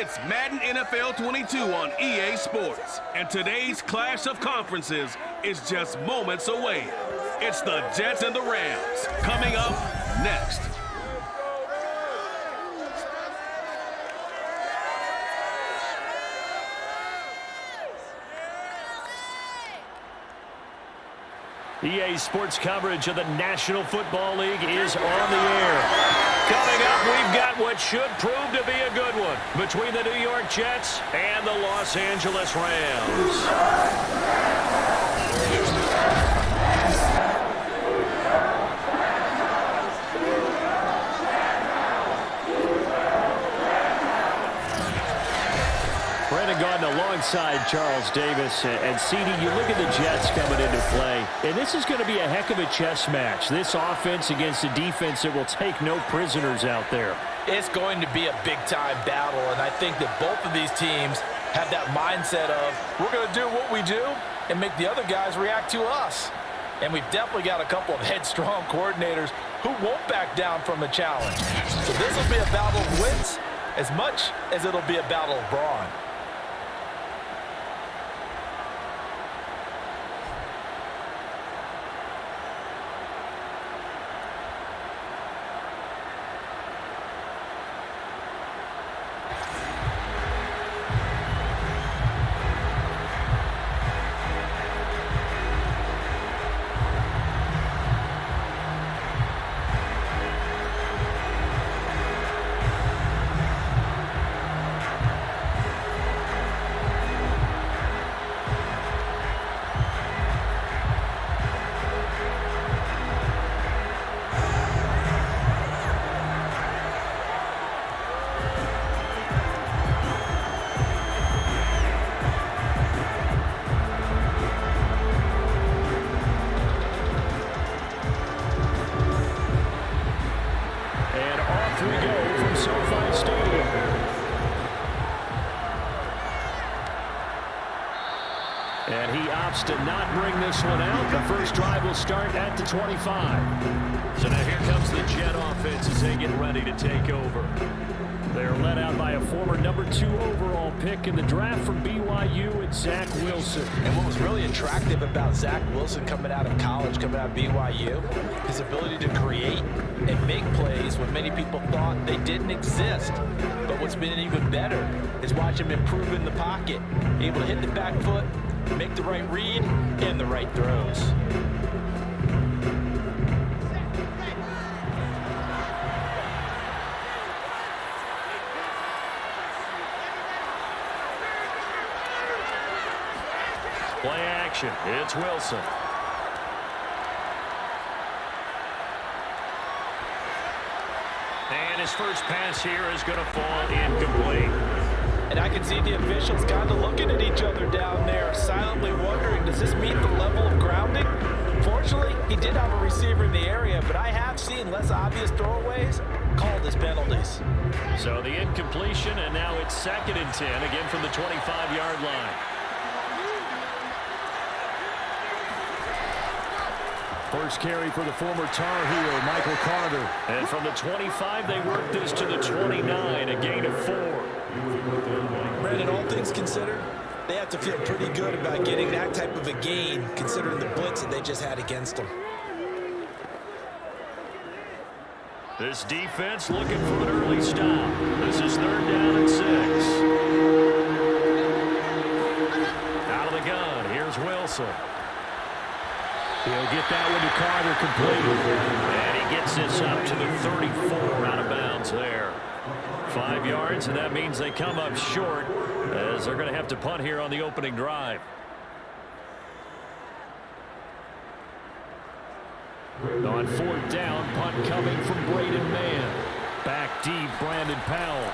It's Madden NFL 22 on EA Sports, and today's clash of conferences is just moments away. It's the Jets and the Rams coming up next. EA Sports coverage of the National Football League is on the air. Coming up, we've got what should prove to be a good one between the New York Jets and the Los Angeles Rams. Brandon Gaudin alongside Charles Davis. And CD, you look at the Jets coming into play, and this is going to be a heck of a chess match. This offense against a defense that will take no prisoners out there. It's going to be a big-time battle, and I think that both of these teams have that mindset of, we're going to do what we do and make the other guys react to us. And we've definitely got a couple of headstrong coordinators who won't back down from a challenge. So this will be a battle of wits as much as it'll be a battle of brawn. And he opts to not bring this one out. The first drive will start at the 25. So now here comes the Jet offense as they get ready to take over. They're led out by a former #2 overall pick in the draft from BYU, and Zach Wilson. And what was really attractive about Zach Wilson coming out of college, coming out of BYU, his ability to create and make plays when many people thought they didn't exist. But what's been even better is watch him improve in the pocket, able to hit the back foot, make the right read, and the right throws. Play action. It's Wilson. And his first pass here is going to fall incomplete. And I can see the officials kind of looking at each other down there, silently wondering, does this meet the level of grounding? Fortunately, he did have a receiver in the area, but I have seen less obvious throwaways called as penalties. So the incompletion, and now it's 2nd and 10, again from the 25-yard line. First carry for the former Tar Heel, Michael Carter. And from the 25, they work this to the 29, a gain of 4. Brandon, all things considered, they have to feel pretty good about getting that type of a gain, considering the blitz that they just had against them. This defense looking for an early stop. This is 3rd down and 6. Out of the gun, here's Wilson. He'll get that one to Carter completed. And he gets this up to the 34 out of bounds there. 5 yards, and that means they come up short as they're going to have to punt here on the opening drive. On 4th down, punt coming from Braden Mann. Back deep, Brandon Powell.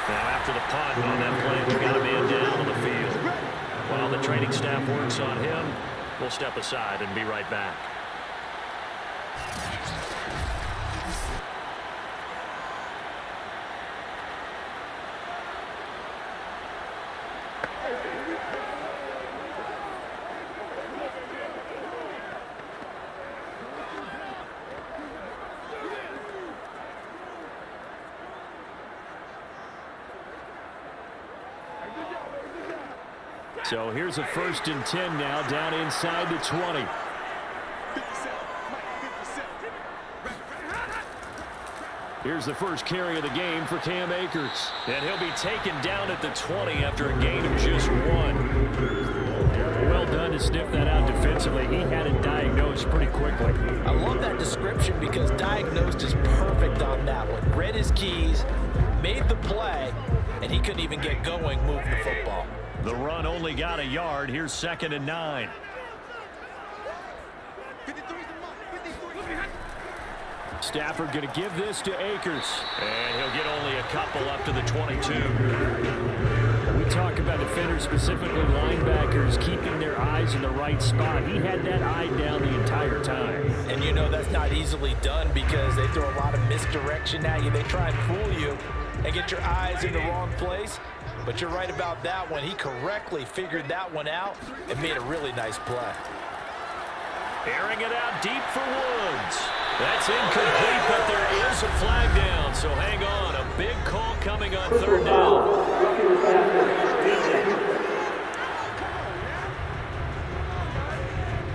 Now after the punt on that play, we've got a man down on the field. While the training staff works on him, we'll step aside and be right back. So here's a 1st and 10 now, down inside the 20. Here's the first carry of the game for Cam Akers. And he'll be taken down at the 20 after a gain of just 1. Well done to sniff that out defensively. He had it diagnosed pretty quickly. I love that description because diagnosed is perfect on that one. Read his keys, made the play, and he couldn't even get going moving the football. The run only got a yard. Here's 2nd and 9. Stafford going to give this to Akers. And he'll get only a couple up to the 22. We talk about defenders, specifically linebackers, keeping their eyes in the right spot. He had that eye down the entire time. And you know that's not easily done because they throw a lot of misdirection at you. They try and fool you and get your eyes in the wrong place. But you're right about that one. He correctly figured that one out and made a really nice play. Airing it out deep for Woods. That's incomplete, but there is a flag down, so hang on. A big call coming on 3rd down.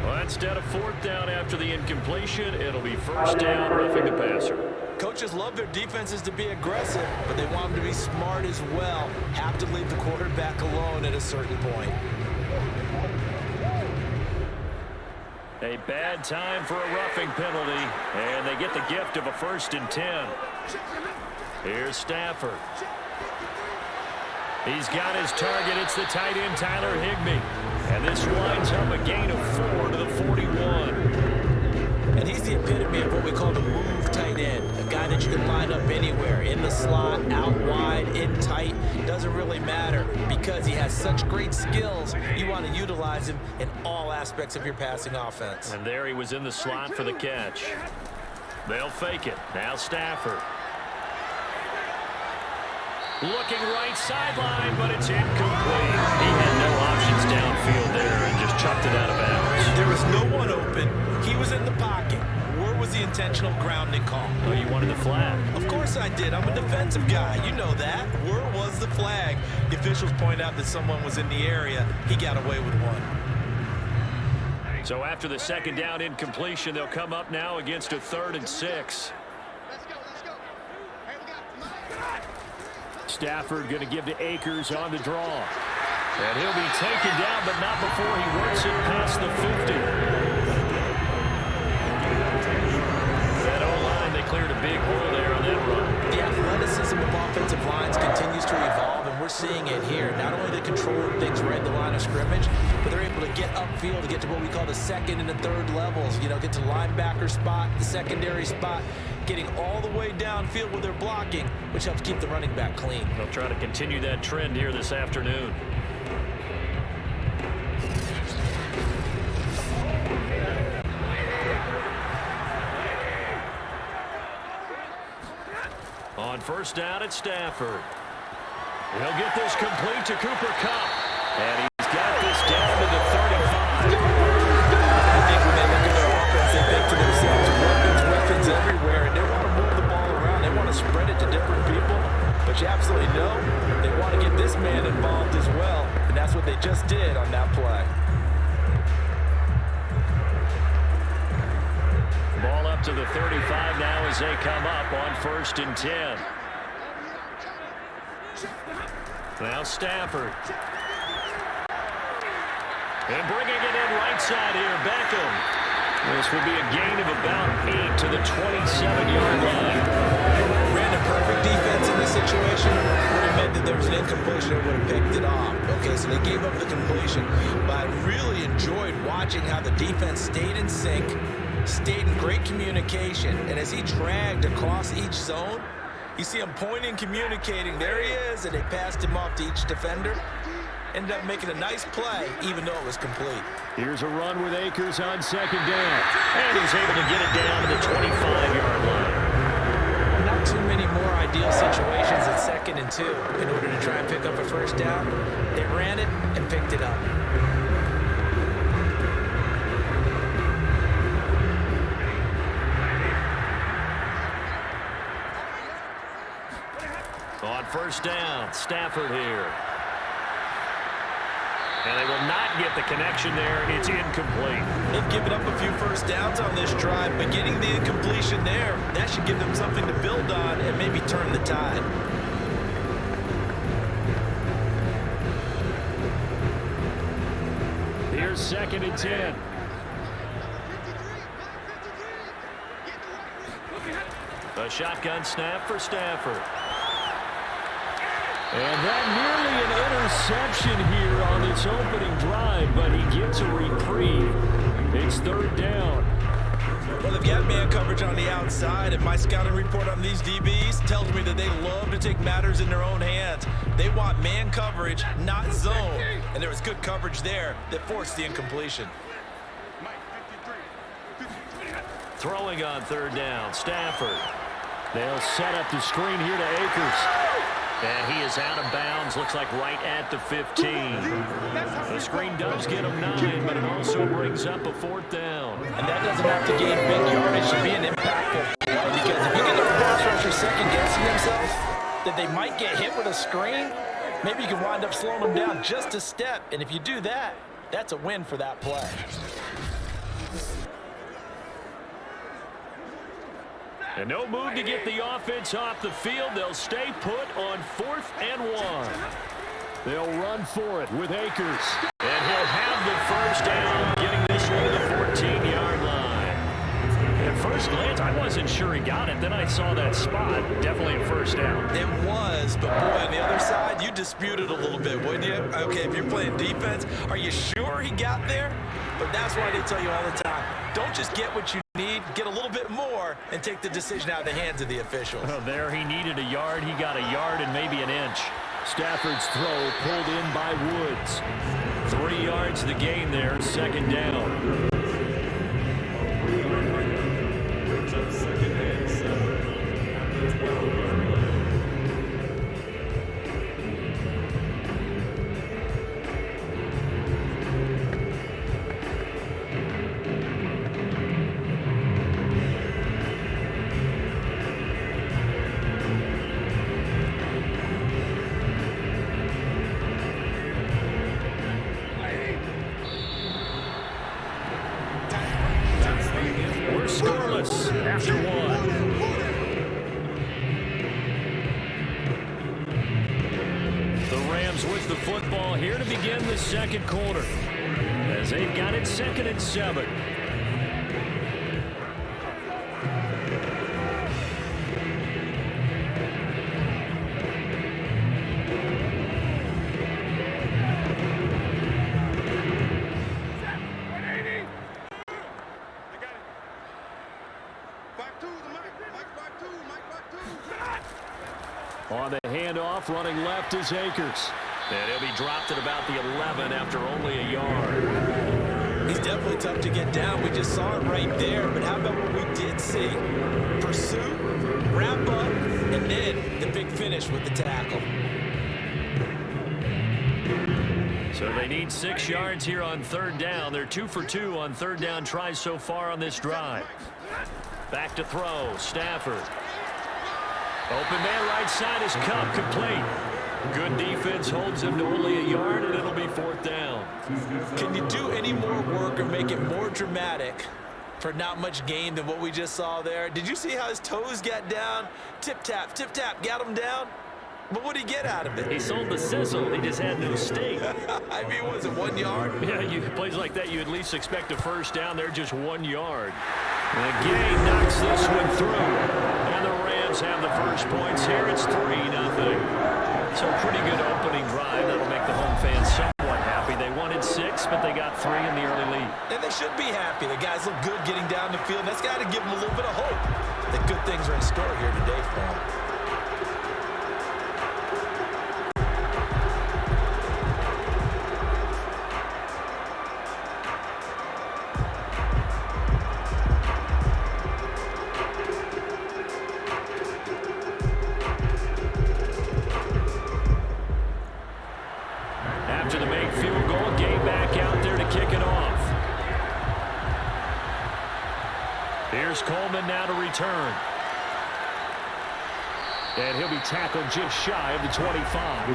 Well, instead of 4th down after the incompletion, it'll be 1st down, roughing the passer. Coaches love their defenses to be aggressive, but they want them to be smart as well. Have to leave the quarterback alone at a certain point. A bad time for a roughing penalty, and they get the gift of a 1st and 10. Here's Stafford. He's got his target. It's the tight end, Tyler Higbee. And this winds up a gain of 4 to the 41. And he's the epitome of what we call the move tight end. A guy that you can line up anywhere. In the slot, out wide, in tight. Doesn't really matter because he has such great skills. You want to utilize him in all aspects of your passing offense. And there he was in the slot for the catch. They'll fake it. Now Stafford. Looking right sideline, but it's incomplete. He had no options downfield there and just chucked it out of bounds. There was no one open. He was in the pocket. Where was the intentional grounding call? Oh, you wanted the flag. Of course I did. I'm a defensive guy. You know that. Where was the flag? The officials point out that someone was in the area. He got away with one. So after the 2nd down incompletion, they'll come up now against a 3rd and 6. Stafford going to give to Akers on the draw. And he'll be taken down, but not before he works it past the 50. That O-line, they cleared a big hole there on that run. The athleticism of offensive lines continues to evolve, and we're seeing it here. Not only they control things right at the line of scrimmage, but they're able to get upfield to get to what we call the 2nd and the 3rd levels. You know, get to linebacker spot, the secondary spot, getting all the way downfield with their blocking, which helps keep the running back clean. They'll try to continue that trend here this afternoon. On 1st down at Stafford. He'll get this complete to Cooper Kupp. And he's got this down to the 35. I think when they look at their offense, they think to themselves, weapons everywhere, and they want to move the ball around. They want to spread it to different people. But you absolutely know they want to get this man involved as well, and that's what they just did on that play. Ball up to the 35 now as they come up on 1st and 10. Now Stafford. And bringing it in right side here, Beckham. This will be a gain of about 8 to the 27-yard line. Ran a perfect defense in this situation. Would have meant that there was an incompletion that would have picked it off. Okay, so they gave up the completion. But I really enjoyed watching how the defense stayed in sync, stayed in great communication, and as he dragged across each zone, you see him pointing, communicating. There he is, and they passed him off to each defender. Ended up making a nice play, even though it was complete. Here's a run with Akers on 2nd down. And he's able to get it down to the 25-yard line. Not too many more ideal situations at 2nd and 2 in order to try and pick up a 1st down. They ran it and picked it up. On 1st down, Stafford here. And they will not get the connection there. It's incomplete. They've given up a few first downs on this drive, but getting the incompletion there, that should give them something to build on and maybe turn the tide. Here's 2nd and 10. A shotgun snap for Stafford. And that nearly an interception here on its opening drive, but he gets a reprieve. It's 3rd down. Well, they've got man coverage on the outside, and my scouting report on these DBs tells me that they love to take matters in their own hands. They want man coverage, not zone. And there was good coverage there that forced the incompletion. Throwing on 3rd down, Stafford. They'll set up the screen here to Akers. And he is out of bounds, looks like right at the 15. The screen does get him 9, but it also brings up a 4th down. And that doesn't have to gain big yardage to be an impactful play, because if you get the pass rusher second-guessing themselves that they might get hit with a screen, maybe you can wind up slowing them down just a step. And if you do that, that's a win for that play. And no move to get the offense off the field. They'll stay put on 4th and 1. They'll run for it with Akers. And he'll have the first down, getting this one to the 14-yard line. At first glance, I wasn't sure he got it. Then I saw that spot. Definitely a first down. It was, but boy, on the other side, you dispute it a little bit, wouldn't you? Okay, if you're playing defense, are you sure he got there? But that's why they tell you all the time, don't just get what you need, get a little bit more, and take the decision out of the hands of the officials. Oh, there he needed a yard. He got a yard and maybe an inch. Stafford's throw pulled in by Woods. 3 yards to the gain there, 2nd down. After 1. The Rams with the football here to begin the 2nd quarter, as they've got it 2nd and 7. On the handoff, running left is Akers. And he'll be dropped at about the 11 after only a yard. He's definitely tough to get down. We just saw it right there. But how about what we did see? Pursuit, wrap up, and then the big finish with the tackle. So they need 6 yards here on 3rd down. They're 2 for 2 on 3rd down tries so far on this drive. Back to throw, Stafford. Open man right side is Cup, complete. Good defense holds him to only a yard, and it'll be 4th down. Can you do any more work or make it more dramatic for not much gain than what we just saw there? Did you see how his toes got down? Tip-tap, got him down. But what did he get out of it? He sold the sizzle. He just had no steak. I mean, was it 1 yard? Yeah, plays like that, you at least expect a first down. They're just 1 yard. And Gay knocks this one through. And the Rams have the first points here. It's 3-0. So pretty good opening drive. That'll make the home fans somewhat happy. They wanted 6, but they got 3 in the early lead. And they should be happy. The guys look good getting down the field. That's got to give them a little bit of hope that good things are in store here today for them. After the big field goal, Gay back out there to kick it off. Here's Coleman now to return. And he'll be tackled just shy of the 25.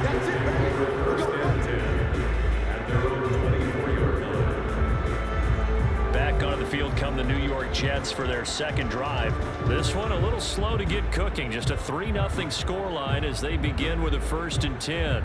field come the New York Jets for their second drive. This one a little slow to get cooking. Just a 3-0 scoreline as they begin with a 1st and 10.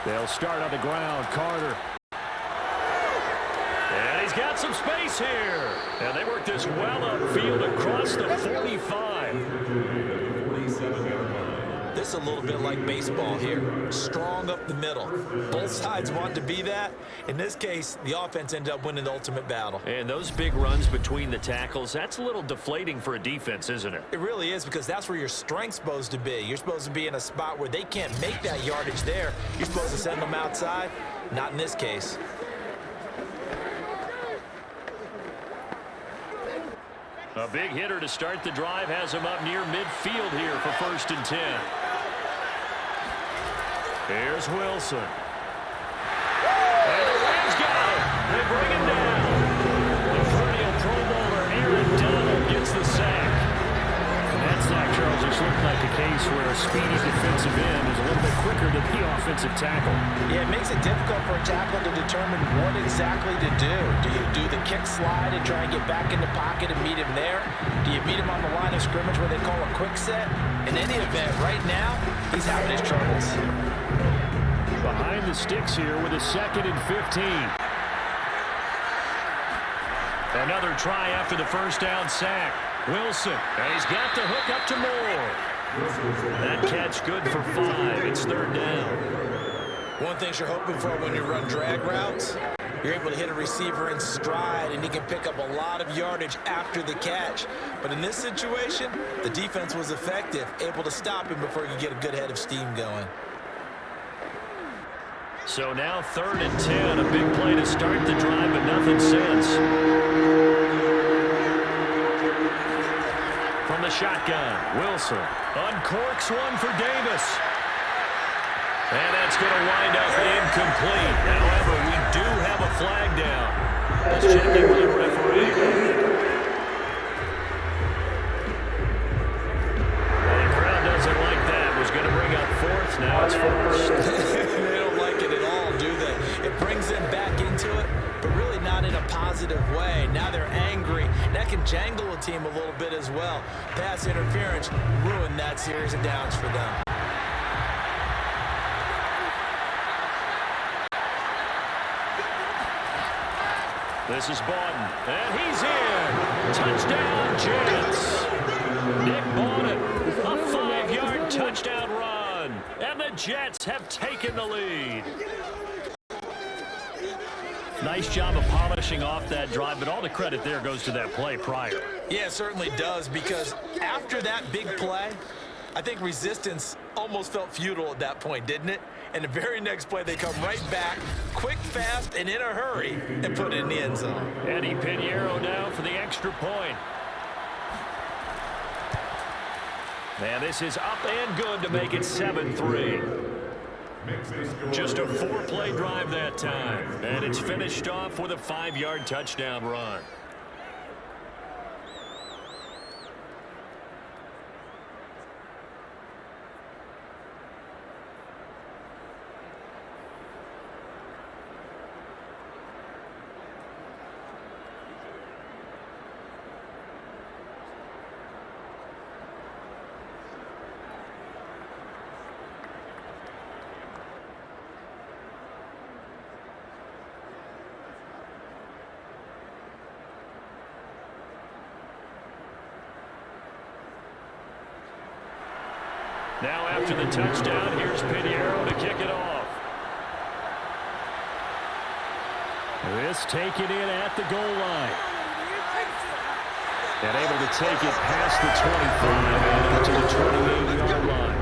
They'll start on the ground. Carter. And he's got some space here. And they work this well upfield across the 45. This is a little bit like baseball here. Strong up the middle. Both sides want to be that. In this case, the offense ended up winning the ultimate battle. And those big runs between the tackles, that's a little deflating for a defense, isn't it? It really is, because that's where your strength's supposed to be. You're supposed to be in a spot where they can't make that yardage there. You're supposed to send them outside. Not in this case. A big hitter to start the drive has him up near midfield here for 1st and 10. Here's Wilson. And the Rams got him. They bring him down. The perennial Pro Bowler Aaron Donald gets the sack. And that sack, Charles, just looked like a case where a speedy defensive end is a little bit quicker than the offensive tackle. Yeah, it makes it difficult for a tackle to determine what exactly to do. Do you do the kick slide and try and get back in the pocket and meet him there? Do you meet him on the line of scrimmage where they call a quick set? In any event, right now, he's having his troubles. Behind the sticks here with a 2nd and 15. Another try after the first down sack. Wilson, and he's got the hook up to Moore. That catch good for 5. It's 3rd down. One thing you're hoping for when you run drag routes, you're able to hit a receiver in stride, and he can pick up a lot of yardage after the catch. But in this situation, the defense was effective, able to stop him before you get a good head of steam going. So now 3rd and 10, a big play to start the drive, but nothing since. From the shotgun, Wilson uncorks one for Davis. And that's going to wind up incomplete. However, we do have a flag down. Let's check in with the referee. Well, the crowd doesn't like that. Was going to bring up 4th. Now it's 1st. They don't like it at all, do they? It brings them back into it, but really not in a positive way. Now they're angry. That can jangle a team a little bit as well. Pass interference ruined that series of downs for them. This is Bawden, and he's in. Touchdown, Jets. Nick Bawden, a 5-yard touchdown run, and the Jets have taken the lead. Nice job of polishing off that drive, but all the credit there goes to that play prior. Yeah, it certainly does, because after that big play, I think resistance almost felt futile at that point, didn't it? And the very next play, they come right back, quick, fast, and in a hurry, and put it in the end zone. Eddie Pinheiro now for the extra point. And this is up and good to make it 7-3. Just a 4-play drive that time. And it's finished off with a 5-yard touchdown run. Now after the touchdown, here's Pinheiro to kick it off. This taken in at the goal line. And able to take it past the 25 and up to the 28-yard line.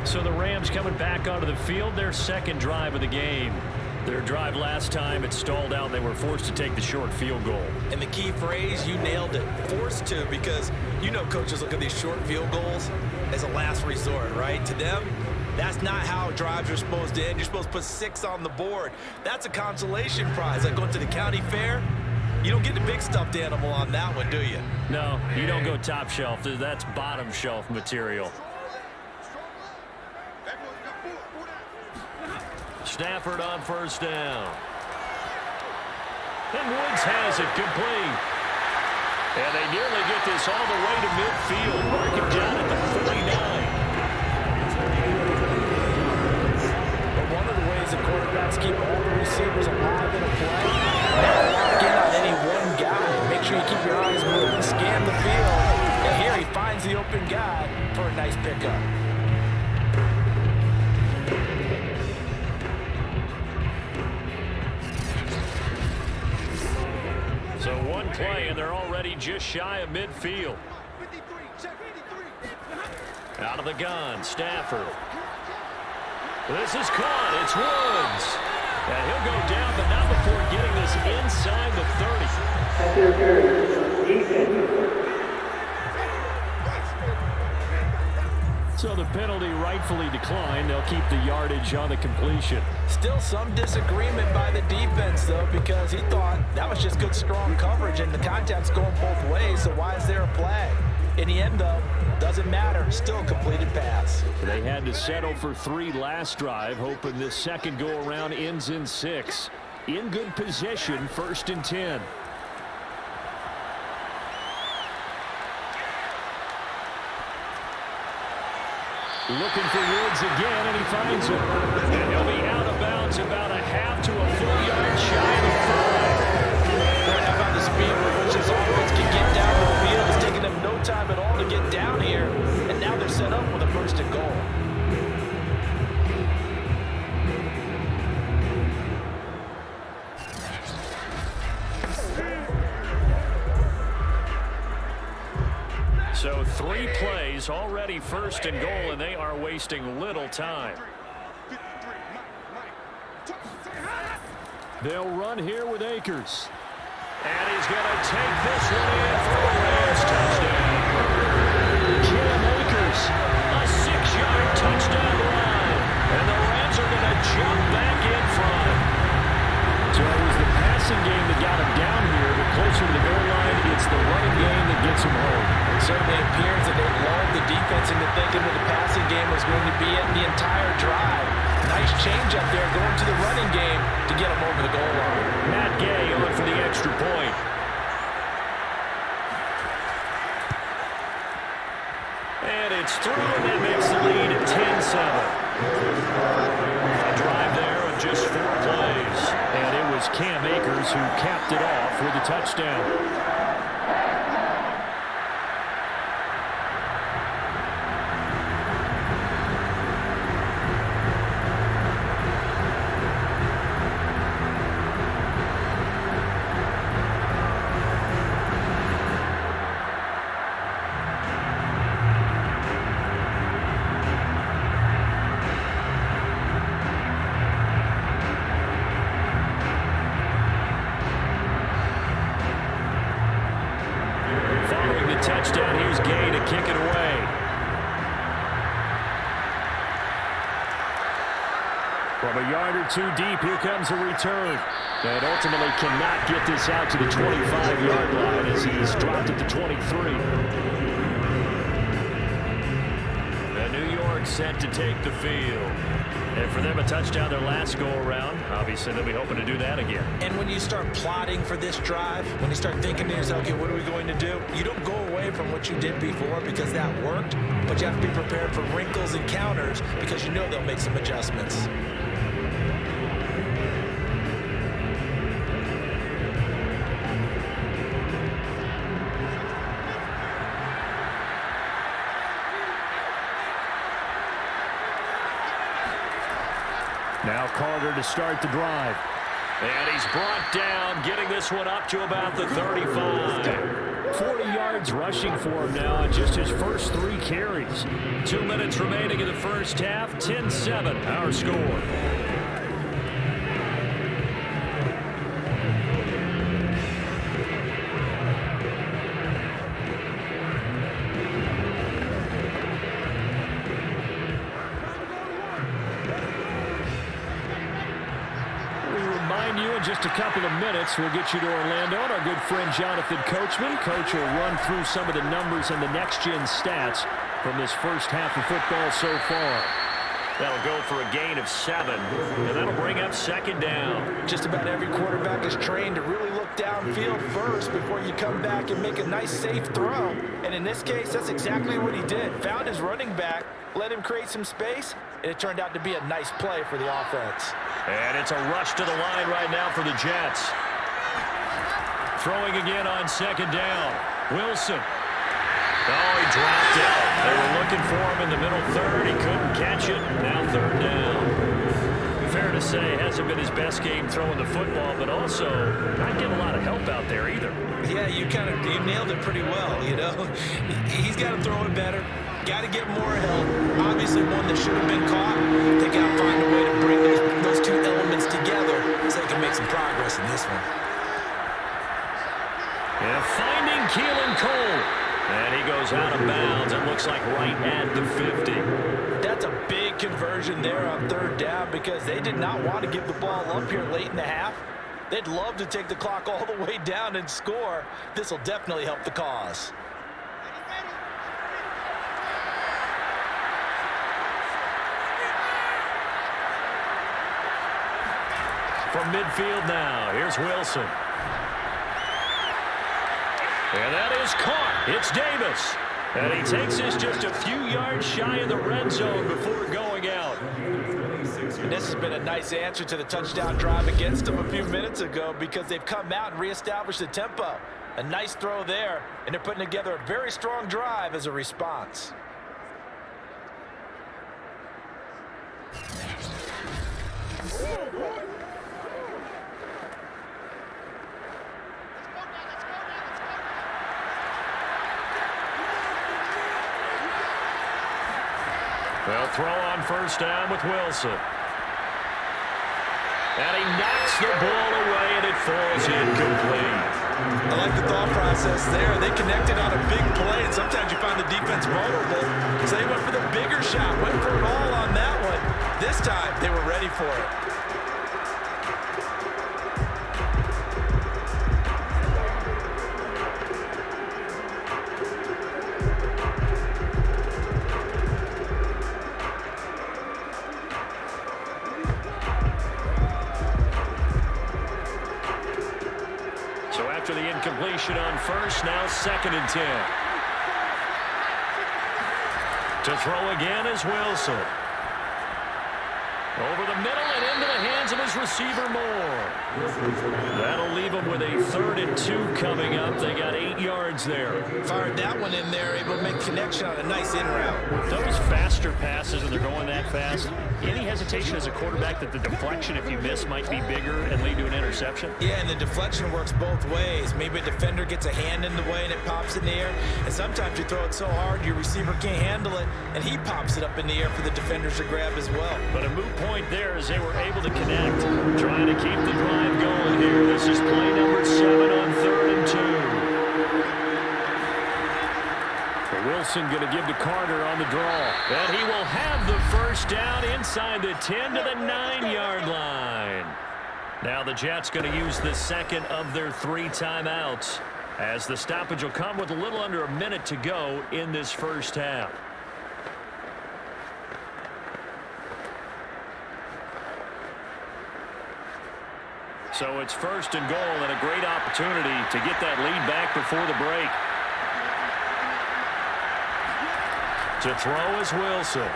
So the Rams coming back onto the field, their second drive of the game. Their drive last time, it stalled out, and they were forced to take the short field goal. And the key phrase, you nailed it, forced to, because you know coaches look at these short field goals as a last resort, right? To them, that's not how drives are supposed to end. You're supposed to put 6 on the board. That's a consolation prize. Like going to the county fair, you don't get the big stuffed animal on that one, do you? No, you don't go top shelf. That's bottom shelf material. Stafford on first down. And Woods has it complete. And they nearly get this all the way to midfield. Mark him down at the 49. But one of the ways the quarterbacks keep all the receivers alive in a play, never lock in on any one guy. Make sure you keep your eyes moving, scan the field. And here he finds the open guy for a nice pickup. So one play, and they're already just shy of midfield. Out of the gun, Stafford. This is caught. It's Woods. And he'll go down, but not before getting this inside the 30. So the penalty rightfully declined. They'll keep the yardage on the completion. Still some disagreement by the defense, though, because he thought that was just good, strong coverage, and the contact's going both ways, so why is there a flag? In the end, though, doesn't matter. Still a completed pass. They had to settle for 3 last drive, hoping this second go-around ends in 6. In good position, 1st and 10. Looking for Woods again, and he finds him. And he'll be out of bounds about a half to a full yard shy of the 5. Boy, how about the speed with which this offense can get down the field? It's taking them no time at all to get down here. And now they're set up with a 1st and goal. So 3 plays, already 1st and goal, and they are wasting little time. They'll run here with Akers. And he's going to take this one in for a Rams touchdown. Cam Akers, a 6-yard touchdown run. And the Rams are going to jump back in front. So it was the passing game that got him down here, but closer to the goal line, it's the running game that gets him home. It certainly appears that they lulled the defense into thinking that the passing game was going to be it the entire drive. Nice change up there going to the running game to get him over the goal line. Matt Gay on for the extra point. And it's through, and that makes the lead at 10-7. A drive there of just 4 plays. And it was Cam Akers who capped it off with a touchdown. Touchdown, here's Gay to kick it away. From a yard or 2 deep, here comes a return. And ultimately cannot get this out to the 25-yard line as he's dropped at the 23. And New York set to take the field. And for them, a touchdown their last go-around. Obviously, they'll be hoping to do that again. And when you start plotting for this drive, when you start thinking to yourself, okay, what are we going to do? You don't go away from what you did before because that worked, but you have to be prepared for wrinkles and counters because you know they'll make some adjustments. Now Carter to start the drive. And he's brought down, getting this one up to about the 35. 40 yards rushing for him now on just his first 3 carries. 2 minutes remaining in the first half, 10-7, our score. just a couple of minutes, we'll get you to Orlando and our good friend Jonathan Coachman. Coach will run through some of the numbers and the next-gen stats from this first half of football so far. That'll go for a gain of 7, and that'll bring up second down. Just about every quarterback is trained to really look downfield first before you come back and make a nice, safe throw. And in this case, that's exactly what he did. Found his running back, let him create some space, and it turned out to be a nice play for the offense. And it's a rush to the line right now for the Jets. Throwing again on second down. Wilson. Oh, he dropped it. They were looking for him in the middle third. He couldn't catch it. Now third down. Fair to say, hasn't been his best game throwing the football, but also not getting a lot of help out there either. Yeah, you nailed it pretty well, you know. He's got to throw it better. Got to get more help. Obviously one that should have been caught. They got to find a way to bring those two elements together so they can make some progress in this one. Yeah, finding Keelan Cole. And he goes out of bounds. It looks like right at the 50. That's a big conversion there on third down because they did not want to give the ball up here late in the half. They'd love to take the clock all the way down and score. This will definitely help the cause. From midfield now, here's Wilson. And that is caught. It's Davis. And he takes this just a few yards shy of the red zone before going out. And this has been a nice answer to the touchdown drive against them a few minutes ago because they've come out and reestablished the tempo. A nice throw there, and they're putting together a very strong drive as a response. They'll throw on first down with Wilson. And he knocks the ball away, and it falls incomplete. I like the thought process there. They connected on a big play, and sometimes you find the defense vulnerable. So they went for the bigger shot, went for it all on that one. This time, they were ready for it. After the incompletion on first, now 2nd and 10. To throw again is Wilson. Over the middle and into the hands of his receiver Moore. That'll leave him with a 3rd and 2 coming up. They got 8 yards there. Fired that one in there, able to make connection on a nice in route. With those faster passes and they're going that fast, any hesitation as a quarterback that the deflection, if you miss, might be bigger and lead to an interception? Yeah, and the deflection works both ways. Maybe a defender gets a hand in the way and it pops in the air. And sometimes you throw it so hard your receiver can't handle it, and he pops it up in the air for the defenders to grab as well. But a moot point there as they were able to connect. Trying to keep the drive going here. This is play number 7 on 3rd and 2. Wilson going to give to Carter on the draw. And he will have the first down inside the 10 to the 9-yard line. Now the Jets going to use the 2nd of their 3 timeouts as the stoppage will come with a little under a minute to go in this first half. So it's 1st and goal and a great opportunity to get that lead back before the break. To throw is Wilson.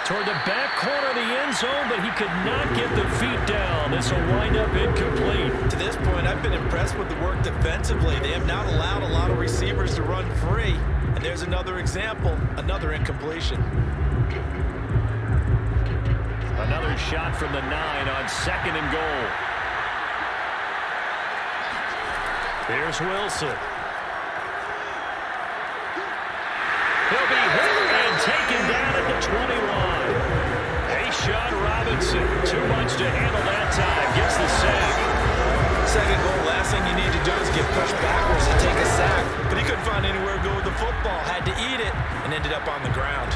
Toward the back corner of the end zone, but he could not get the feet down. This will wind up incomplete. To this point, I've been impressed with the work defensively. They have not allowed a lot of receivers to run free. And there's another example, another incompletion. Another shot from the 9 on 2nd and goal. Here's Wilson. He'll be hit and taken down at the 21. Sean Robinson, too much to handle that time, gets the sack. 2nd goal, last thing you need to do is get pushed backwards and take a sack. But he couldn't find anywhere to go with the football, had to eat it, and ended up on the ground.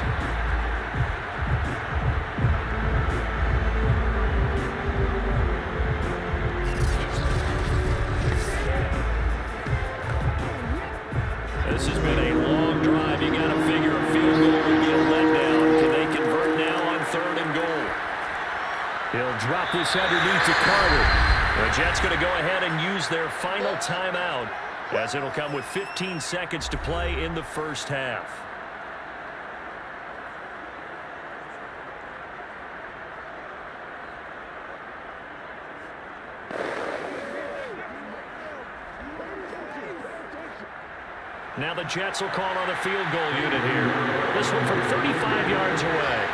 Carter. The Jets going to go ahead and use their final timeout, as it'll come with 15 seconds to play in the first half. Now the Jets will call on a field goal unit here. This one from 35 yards away.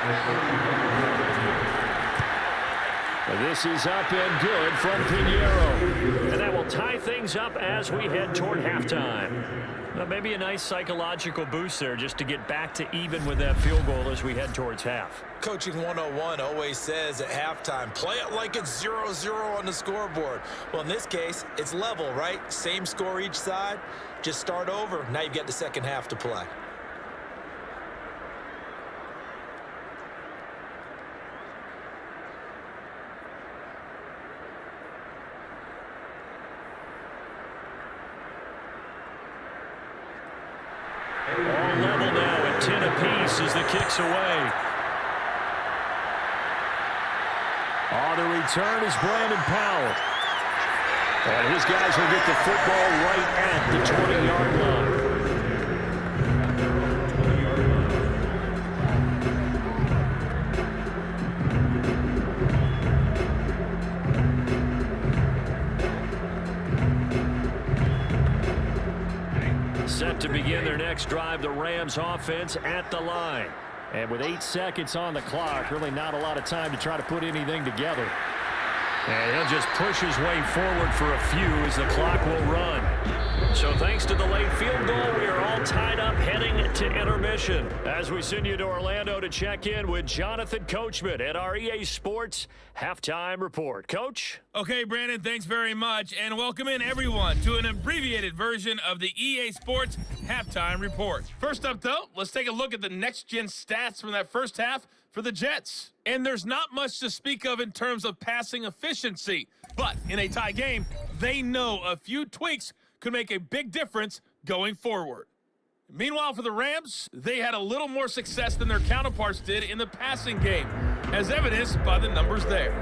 This is up and good from Pinheiro. And that will tie things up as we head toward halftime. Well, maybe a nice psychological boost there just to get back to even with that field goal as we head towards half. Coaching 101 always says at halftime, play it like it's 0-0 on the scoreboard. Well, in this case, it's level, right? Same score each side. Just start over. Now you've got the second half to play. All level now at 10 apiece as the kick's away. On the return is Brandon Powell. And his guys will get the football right at the 20-yard line. Set to begin their next drive, the Rams offense at the line. And with 8 seconds on the clock, really not a lot of time to try to put anything together. And he'll just push his way forward for a few as the clock will run. So thanks to the late field goal, we are all tied up heading to intermission. As we send you to Orlando to check in with Jonathan Coachman at our EA Sports Halftime Report. Coach? Okay, Brandon, thanks very much. And welcome in, everyone, to an abbreviated version of the EA Sports Halftime Report. First up, though, let's take a look at the next-gen stats from that first half for the Jets. And there's not much to speak of in terms of passing efficiency. But in a tie game, they know a few tweaks could make a big difference going forward. Meanwhile, for the Rams, they had a little more success than their counterparts did in the passing game, as evidenced by the numbers there.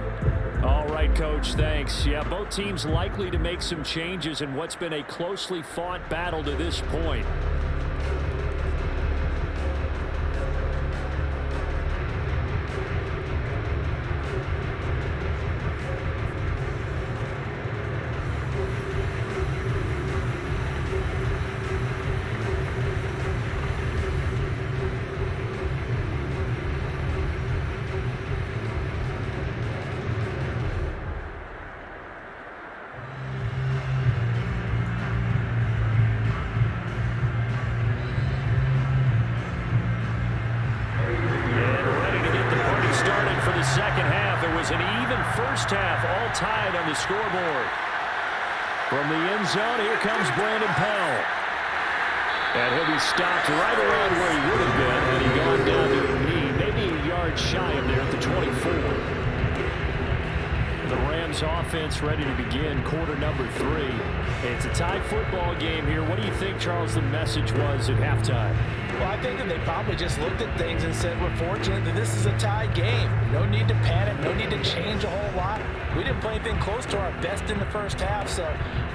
All right, Coach, thanks. Yeah, both teams likely to make some changes in what's been a closely fought battle to this point. Tied on the scoreboard. From the end zone, here comes Brandon Powell. And he'll be stopped right around where he would have been had he gone down to a knee, maybe a yard shy of there at the 24. The Rams offense ready to begin quarter number 3. It's a tie football game here. What do you think, Charles, the message was at halftime? Well, I think that they probably just looked at things and said, we're fortunate that this is a tie game. No need to panic, no need to change a whole lot. We didn't play anything close to our best in the first half, so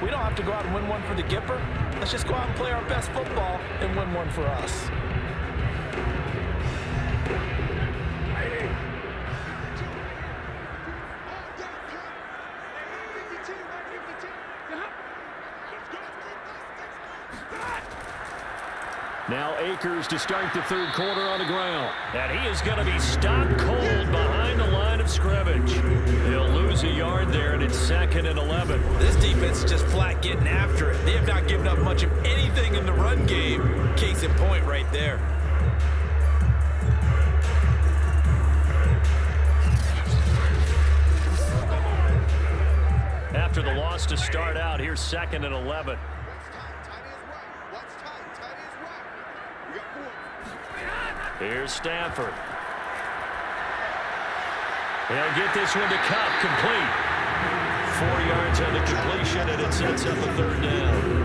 we don't have to go out and win one for the Gipper. Let's just go out and play our best football and win one for us. Now Akers to start the third quarter on the ground. And he is going to be stopped cold behind the line of scrimmage. He'll lose a yard there, and it's 2nd and 11. This defense is just flat getting after it. They have not given up much of anything in the run game. Case in point right there. After the loss to start out, here's 2nd and 11. Here's Stanford. He'll get this one to Cup, complete. 4 yards on the completion, and it sets up a 3rd down.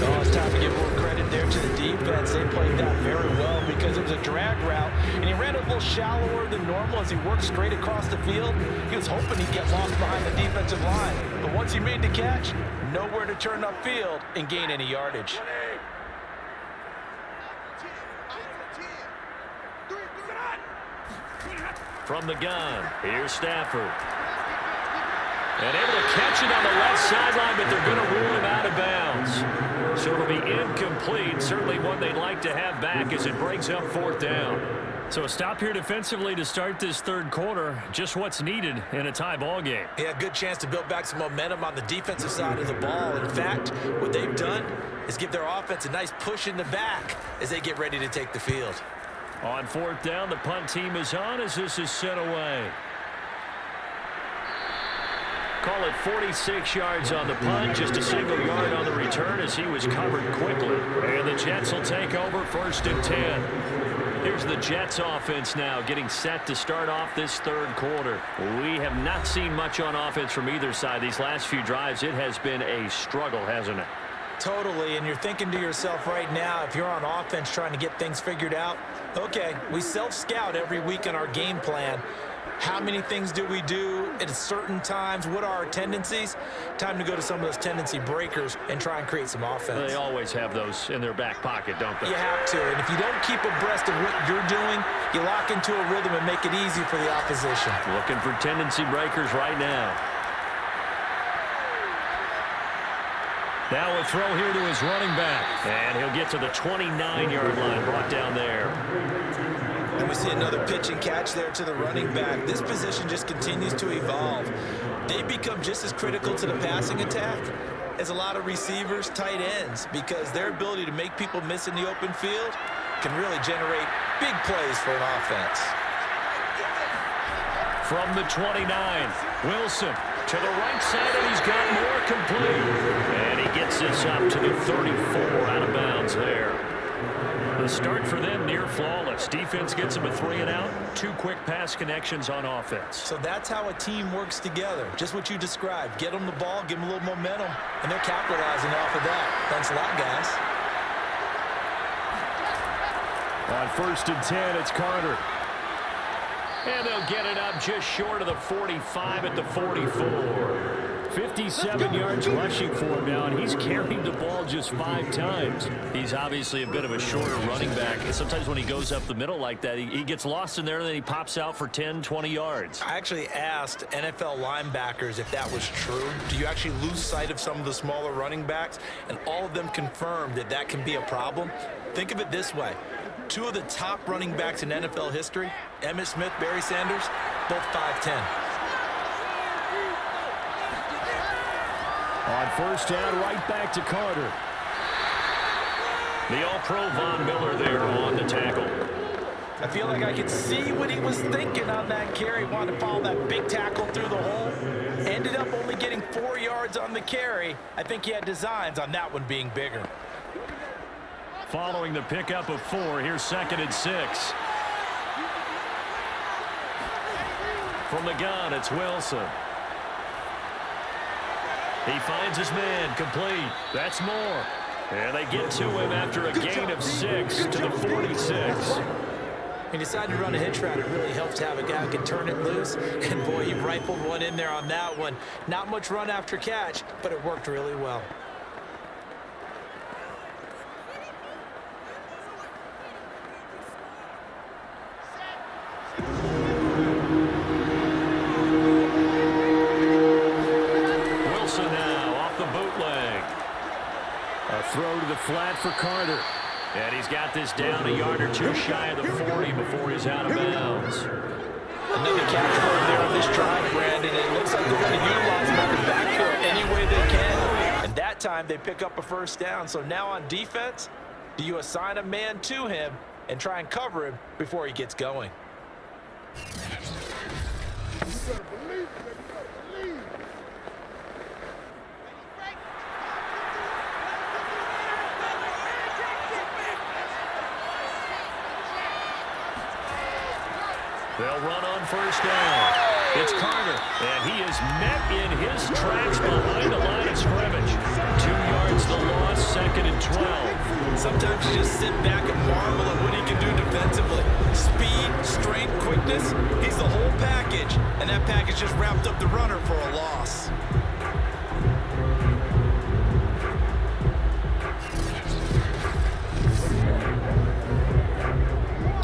Oh, it's time to give more credit there to the defense. They played that very well because it was a drag route, and he ran a little shallower than normal as he worked straight across the field. He was hoping he'd get lost behind the defensive line, but once he made the catch, nowhere to turn upfield and gain any yardage. From the gun, here's Stafford. And able to catch it on the left sideline, but they're going to rule him out of bounds. So it'll be incomplete. Certainly one they'd like to have back as it brings up 4th down. So a stop here defensively to start this 3rd quarter. Just what's needed in a tie ball game. Yeah, good chance to build back some momentum on the defensive side of the ball. In fact, what they've done is give their offense a nice push in the back as they get ready to take the field. On 4th down, the punt team is on as this is sent away. Call it 46 yards on the punt, just a single yard on the return as he was covered quickly. And the Jets will take over 1st and 10. Here's the Jets offense now getting set to start off this 3rd quarter. We have not seen much on offense from either side these last few drives. It has been a struggle, hasn't it? Totally, and you're thinking to yourself right now, if you're on offense trying to get things figured out, okay, we self-scout every week in our game plan. How many things do we do at certain times? What are our tendencies? Time to go to some of those tendency breakers and try and create some offense. They always have those in their back pocket, don't they? You have to, and if you don't keep abreast of what you're doing, you lock into a rhythm and make it easy for the opposition. Looking for tendency breakers right now. Now a throw here to his running back. And he'll get to the 29-yard line, brought down there. And we see another pitch and catch there to the running back. This position just continues to evolve. They become just as critical to the passing attack as a lot of receivers, tight ends, because their ability to make people miss in the open field can really generate big plays for an offense. From the 29, Wilson to the right side, and he's got more complete. And he gets this up to the 34, out of bounds there. The start for them near flawless. Defense gets them a 3-and-out. 2 quick pass connections on offense. So that's how a team works together. Just what you described. Get them the ball, give them a little momentum, and they're capitalizing off of that. Thanks a lot, guys. On 1st and 10, it's Carter. And they'll get it up just short of the 45 at the 44. 57 yards rushing for him now, and he's carried the ball just 5 times. He's obviously a bit of a shorter running back. Sometimes when he goes up the middle like that, he gets lost in there, and then he pops out for 10, 20 yards. I actually asked NFL linebackers if that was true. Do you actually lose sight of some of the smaller running backs? And all of them confirmed that that can be a problem. Think of it this way. 2 of the top running backs in NFL history, Emmitt Smith, Barry Sanders, both 5'10". On 1st down, right back to Carter. The All-Pro Von Miller there on the tackle. I feel like I could see what he was thinking on that carry. Wanted to follow that big tackle through the hole. Ended up only getting 4 yards on the carry. I think he had designs on that one being bigger. Following the pickup of 4, here's 2nd and 6. From the gun, it's Wilson. He finds his man, complete. That's more. And they get to him after a gain of 6 to the 46. He decided to run a hitch route. It really helps to have a guy who can turn it loose. And, boy, he rifled one in there on that one. Not much run after catch, but it worked really well. Throw to the flat for Carter. And he's got this down a yard or 2 shy of the 40 before he's out of bounds. Another catch for him there on this drive, Brandon. It looks like they're going to utilize him on the backfield any way they can. And that time they pick up a 1st down. So now on defense, do you assign a man to him and try and cover him before he gets going? They'll run on 1st down. It's Carter, and he is met in his tracks behind the line of scrimmage. 2 yards the loss, 2nd and to just sit back and marvel at what he can do defensively. Speed, strength, quickness, he's the whole package. And that package just wrapped up the runner for a loss.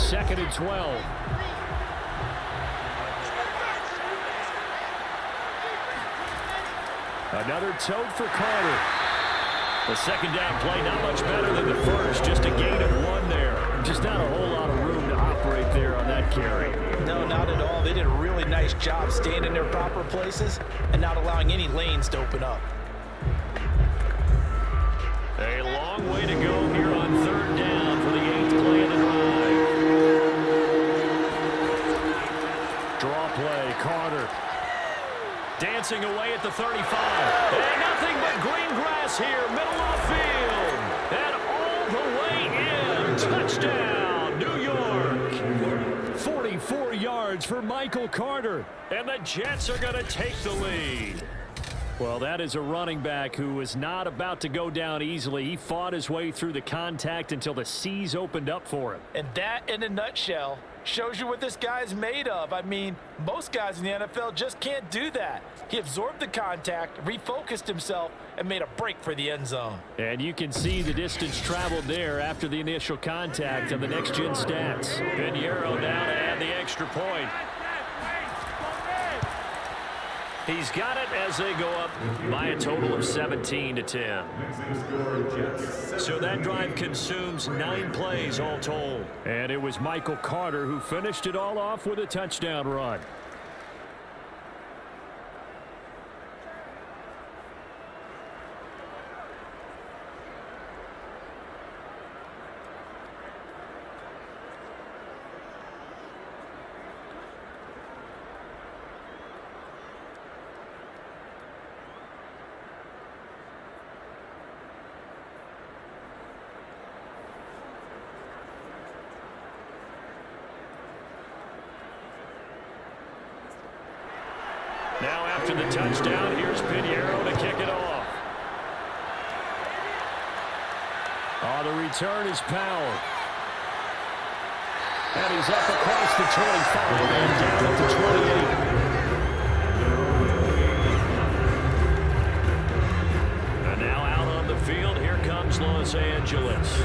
Second and 12. Another tote for Carter. The second down play not much better than the first. Just a gain of 1 there. Just not a whole lot of room to operate there on that carry. No, not at all. They did a really nice job staying in their proper places and not allowing any lanes to open up. A long way to go here on third down for the 8th play of the drive. Draw play, Carter. Dancing away at the 35. And nothing but green grass here, middle of the field. And all the way in. Touchdown, New York. 44 yards for Michael Carter. And the Jets are going to take the lead. Well, that is a running back who was not about to go down easily. He fought his way through the contact until the seas opened up for him. And that, in a nutshell, shows you what this guy's made of. I mean, most guys in the NFL just can't do that. He absorbed the contact, refocused himself, and made a break for the end zone. And you can see the distance traveled there after the initial contact on the next-gen stats. Pinheiro now to add the extra point. He's got it as they go up by a total of 17-10. So that drive consumes 9 plays all told. And it was Michael Carter who finished it all off with a touchdown run. Now after the touchdown, here's Pinheiro to kick it off. The return is Powell. And he's up across the 25 and down at the 28. And now out on the field, here comes Los Angeles.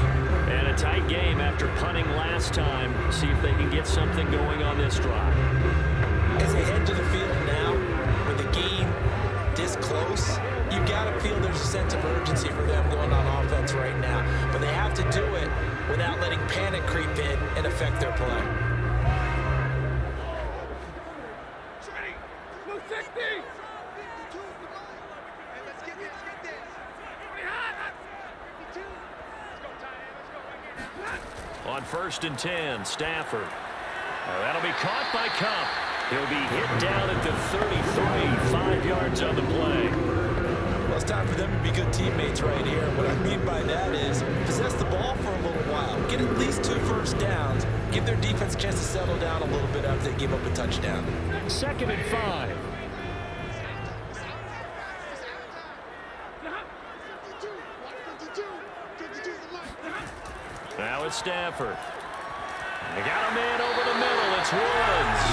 And a tight game after punting last time. See if they can get something going on this drive. As they head to the field now, with the game this close, you got to feel there's a sense of urgency for them going on offense right now. But they have to do it without letting panic creep in and affect their play. On 1st and 10, Stafford. That'll be caught by Cup. He'll be hit down at the 33, 5 yards on the play. Well, it's time for them to be good teammates right here. What I mean by that is possess the ball for a little while. Get at least 2 first downs. Give their defense a chance to settle down a little bit after they give up a touchdown. 2nd and 5. Now it's Stafford. They got a man over the middle. It's Woods.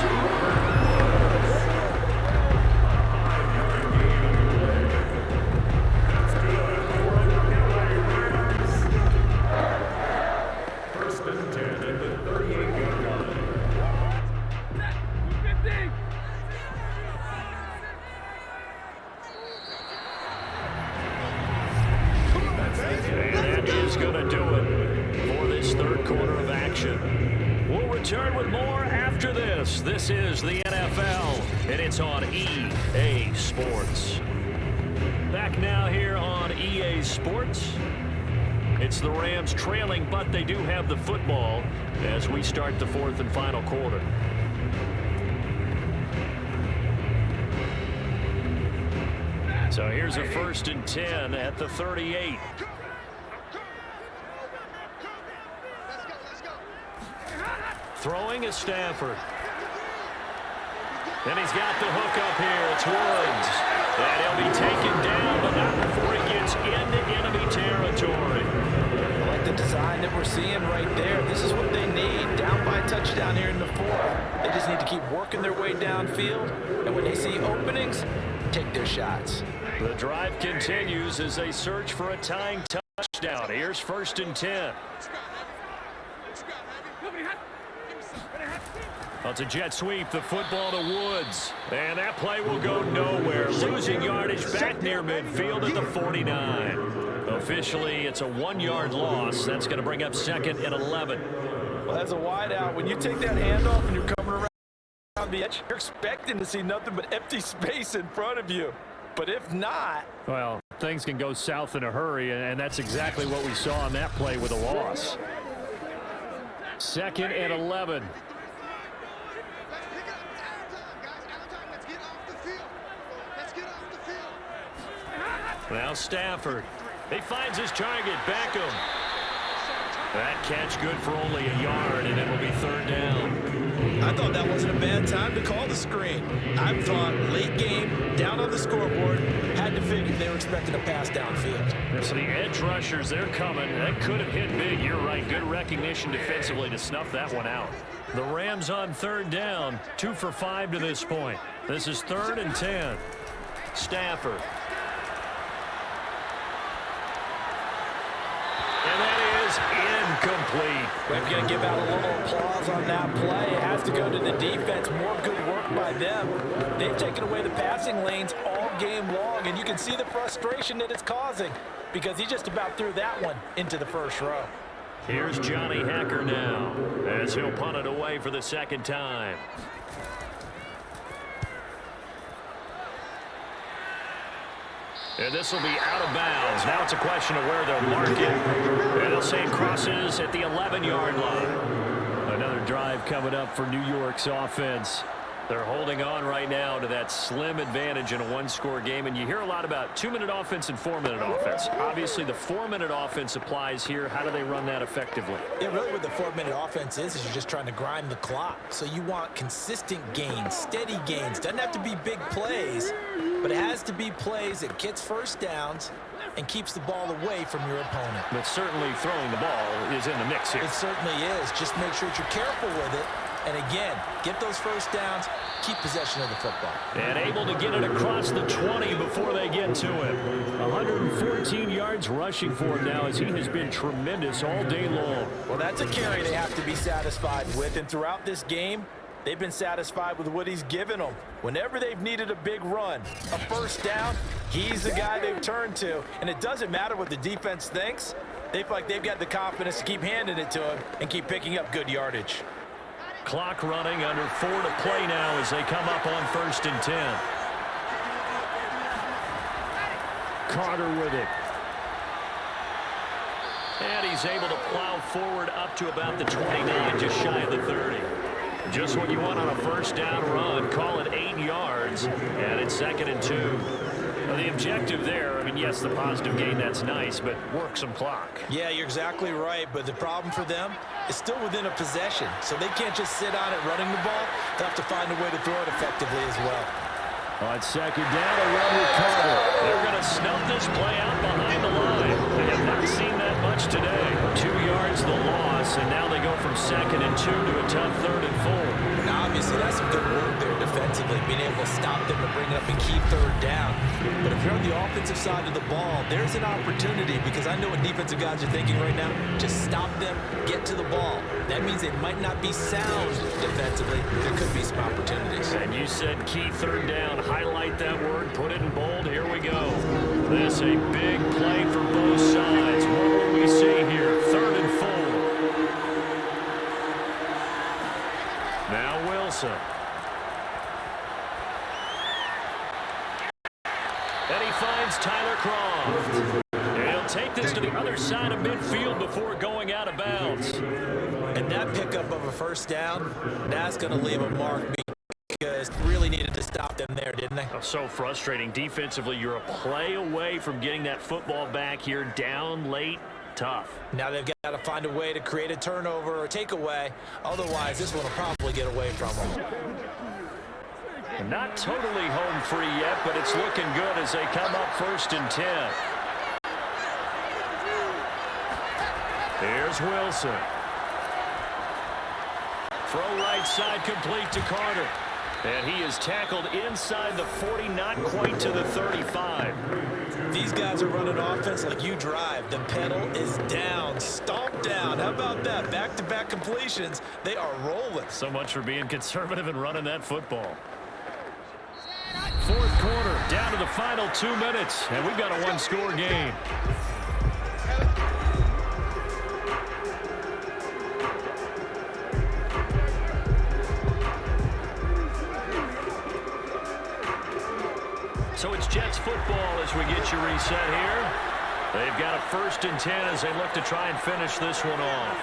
First and 10 at the 38-yard line. And that is going to do it for this third quarter of action. We'll return with more after this. This is the NFL, and it's on EA Sports. Back now here on EA Sports. It's the Rams trailing, but they do have the football as we start the 4th and final quarter. So here's a 1st and 10 at the 38. Throwing is Stafford. And he's got the hook up here. It's Woods. And he'll be taken down, but not before he gets into enemy territory. I like the sign that we're seeing right there. This is what they need. Down by a touchdown here in the fourth. They just need to keep working their way downfield. And when they see openings, take their shots. The drive continues as they search for a tying touchdown. Here's 1st and 10. Well, it's a jet sweep, the football to Woods. And that play will go nowhere. Losing yardage back near midfield at the 49. Officially, it's a 1-yard loss. That's going to bring up 2nd and 11. Well, as a wideout, when you take that handoff and you're coming around the edge, you're expecting to see nothing but empty space in front of you. But if not... Well, things can go south in a hurry, and that's exactly what we saw on that play with a loss. 2nd and 11. Now Stafford. He finds his target, Beckham. That catch good for only a yard, and it will be 3rd down. I thought that wasn't a bad time to call the screen. I thought late game, down on the scoreboard, had to figure they were expecting a pass downfield. So the edge rushers, they're coming. That could have hit big. You're right. Good recognition defensively to snuff that one out. The Rams on 3rd down, 2 for 5 to this point. This is 3rd and 10. Stafford. And that is incomplete. We're going to give out a little applause on that play. It has to go to the defense. More good work by them. They've taken away the passing lanes all game long, and you can see the frustration that it's causing because he just about threw that one into the first row. Here's Johnny Hacker now as he'll punt it away for the 2nd time. And this will be out of bounds. Now it's a question of where they'll mark it. And they'll say it crosses at the 11-yard line. Another drive coming up for New York's offense. They're holding on right now to that slim advantage in a 1-score game. And you hear a lot about 2-minute offense and 4-minute offense. Obviously, the 4-minute offense applies here. How do they run that effectively? Yeah, really what the 4-minute offense is you're just trying to grind the clock. So you want consistent gains, steady gains. Doesn't have to be big plays, but it has to be plays that gets first downs and keeps the ball away from your opponent. But certainly throwing the ball is in the mix here. It certainly is. Just make sure that you're careful with it. And again, get those first downs, keep possession of the football. And able to get it across the 20 before they get to him. 114 yards rushing for him now as he has been tremendous all day long. Well, that's a carry they have to be satisfied with. And throughout this game, they've been satisfied with what he's given them. Whenever they've needed a big run, a first down, he's the guy they've turned to. And it doesn't matter what the defense thinks. They feel like they've got the confidence to keep handing it to him and keep picking up good yardage. Clock running, under 4 to play now as they come up on 1st and 10. Carter with it. And he's able to plow forward up to about the 29, just shy of the 30. Just what you want on a first down run. Call it 8 yards, and it's 2nd and 2. Well, the objective there, I mean, yes, the positive gain, that's nice, but work some clock. Yeah, you're exactly right, but the problem for them is still within a possession, so they can't just sit on it running the ball. They'll have to find a way to throw it effectively as well. On 2nd down, a run with Carter. They're going to snuff this play out behind the line. They have not seen that much today. 2 yards the loss, and now they go from 2nd and 2 to a tough 3rd and 4. Now, obviously, that's some good work there defensively, being able to stop them and bring it up and keep 3rd down. But if you're on the offensive side of the ball, there's an opportunity because I know what defensive guys are thinking right now. Just stop them, get to the ball. That means they might not be sound defensively. There could be some opportunities. And you said key 3rd down. Highlight that word, put it in bold. Here we go. This a big play for both sides. What will we see here? 3rd and 4. Now Wilson. And he finds Tyler Croft. And he'll take this to the other side of midfield before going out of bounds. And that pickup of a first down, that's going to leave a mark because really needed to stop them there, didn't they? Oh, so frustrating. Defensively, you're a play away from getting that football back here, down late. Tough. Now they've got to find a way to create a turnover or takeaway. Otherwise, this one will probably get away from them. Not totally home free yet, but it's looking good as they come up 1st and 10. Here's Wilson. Throw right side complete to Carter. And he is tackled inside the 40, not quite to the 35. These guys are running offense like you drive. The pedal is down, stomped down. How about that? Back-to-back completions. They are rolling. So much for being conservative and running that football. Fourth quarter, down to the final 2 minutes, and we've got a one-score game. So it's Jets football as we get you reset here. They've got a 1st and 10 as they look to try and finish this one off.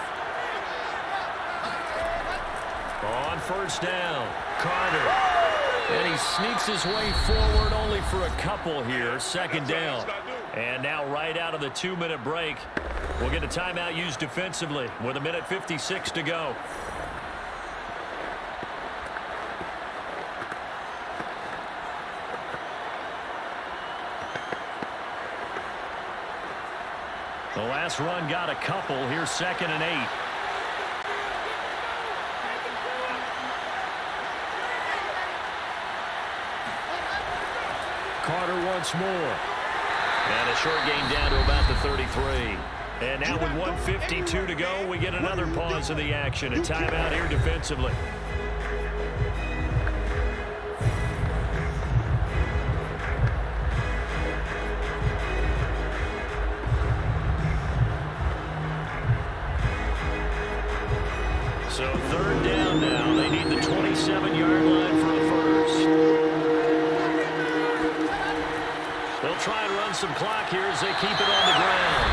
On 1st down, Carter. And he sneaks his way forward only for a couple here. 2nd down. And now right out of the 2-minute break, we'll get a timeout used defensively with 1:56 to go. The last run got a couple. Here's 2nd and 8. Carter once more. And a short gain down to about the 33. And now with 1:52 to go, we get another pause in the action. A timeout here defensively. So 3rd down now. They need the 27-yard line for a first. They'll try and run some clock here as they keep it on the ground.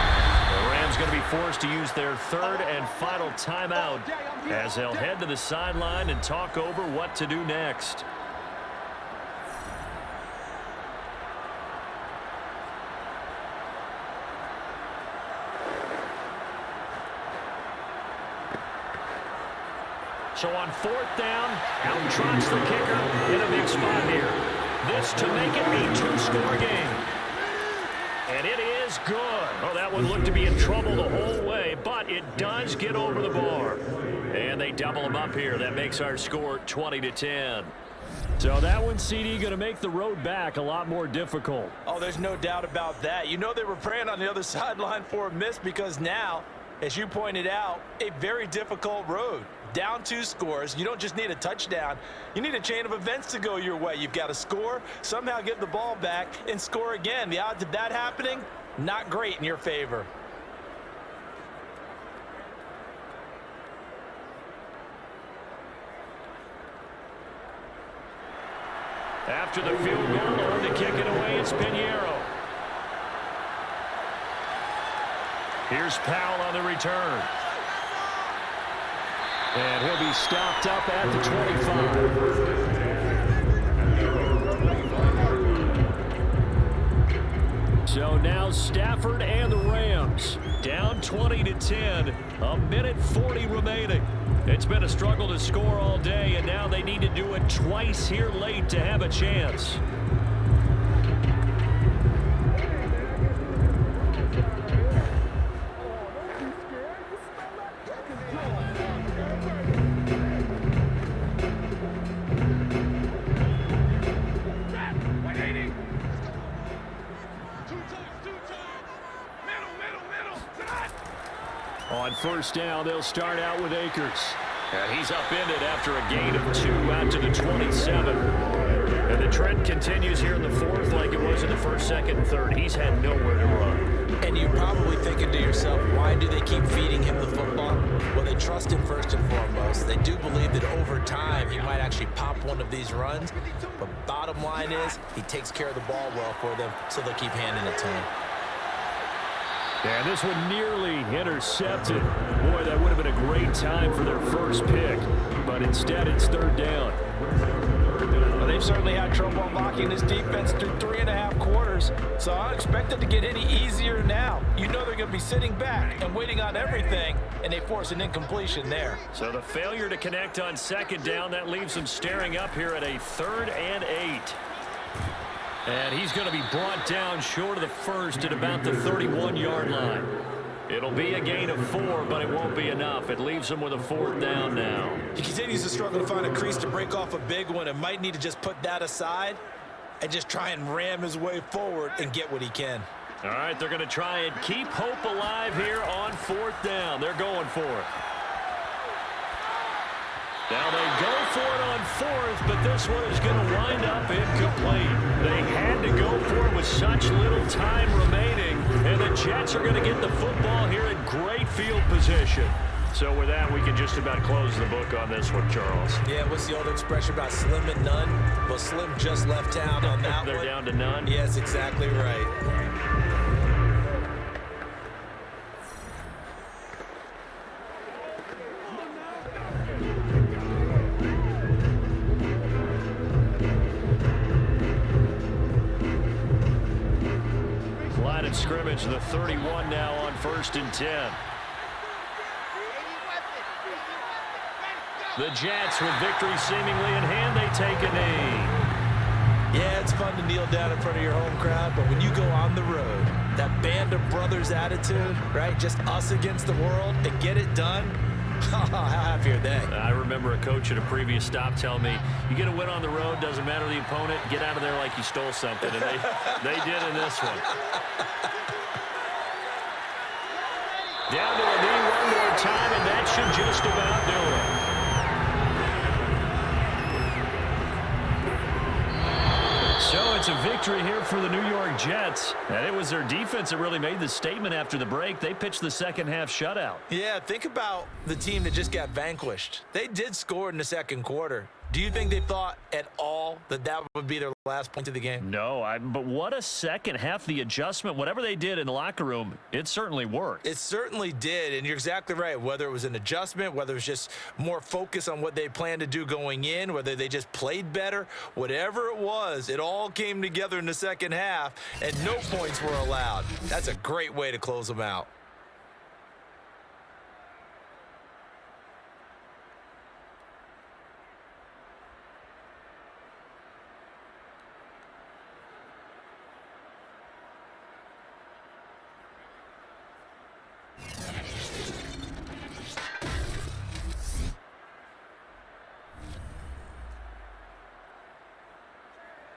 The Rams going to be forced to use their 3rd and final timeout as they'll head to the sideline and talk over what to do next. So on 4th down, out trots the kicker in a big spot here. This to make it a 2-score game. And it is good. Oh, that one looked to be in trouble the whole way, but it does get over the bar. And they double them up here. That makes our score 20-10. So that one, CD, going to make the road back a lot more difficult. Oh, there's no doubt about that. You know they were praying on the other sideline for a miss because now, as you pointed out, a very difficult road. Down 2 scores. You don't just need a touchdown. You need a chain of events to go your way. You've got to score, somehow get the ball back, and score again. The odds of that happening, not great in your favor. After the field goal, on to kick it away, it's Pinheiro. Here's Powell on the return. And he'll be stopped up at the 25. So now Stafford and the Rams down 20-10. 1:40 remaining. It's been a struggle to score all day, and now they need to do it twice here late to have a chance. On 1st down, they'll start out with Akers. And he's upended after a gain of 2 out to the 27. And the trend continues here in the 4th like it was in the 1st, 2nd, and 3rd. He's had nowhere to run. And you're probably thinking to yourself, why do they keep feeding him the football? Well, they trust him first and foremost. They do believe that over time he might actually pop one of these runs. But bottom line is he takes care of the ball well for them, so they'll keep handing it to him. And this one nearly intercepted. Boy, that would have been a great time for their first pick. But instead, it's 3rd down. Well, they've certainly had trouble unlocking this defense through 3.5 quarters. So I don't expect it to get any easier now. You know they're going to be sitting back and waiting on everything, and they force an incompletion there. So the failure to connect on 2nd down, that leaves them staring up here at a 3rd and 8. And he's going to be brought down short of the 1st at about the 31-yard line. It'll be a gain of 4, but it won't be enough. It leaves them with a 4th down now. He continues to struggle to find a crease to break off a big one and might need to just put that aside and just try and ram his way forward and get what he can. All right, they're going to try and keep hope alive here on 4th down. They're going for it. Now they go for it on 4th, but this one is going to wind up incomplete. They had to go for it with such little time remaining, and the Jets are going to get the football here in great field position. So with that, we can just about close the book on this one, Charles. Yeah, what's the old expression about slim and none? Well, Slim just left town on that They're one. down to none? Yes, exactly right. Line of scrimmage, the 31 now on 1st and 10. The Jets, with victory seemingly in hand, they take a knee. Yeah, it's fun to kneel down in front of your home crowd, but when you go on the road, that band of brothers attitude, right? Just us against the world and get it done. How happy are they? I remember a coach at a previous stop telling me, you get a win on the road, doesn't matter the opponent, get out of there like you stole something. And they did in this one. Down to a knee one more time, and that should just about do it. So it's a victory here for the New York Jets. And it was their defense that really made the statement after the break. They pitched the second half shutout. Yeah, think about the team that just got vanquished. They did score in the second quarter. Do you think they thought at all that that would be their last point of the game? No, but what a second half. The adjustment, whatever they did in the locker room, it certainly worked. It certainly did, and you're exactly right. Whether it was an adjustment, whether it was just more focus on what they planned to do going in, whether they just played better, whatever it was, it all came together in the second half, and no points were allowed. That's a great way to close them out.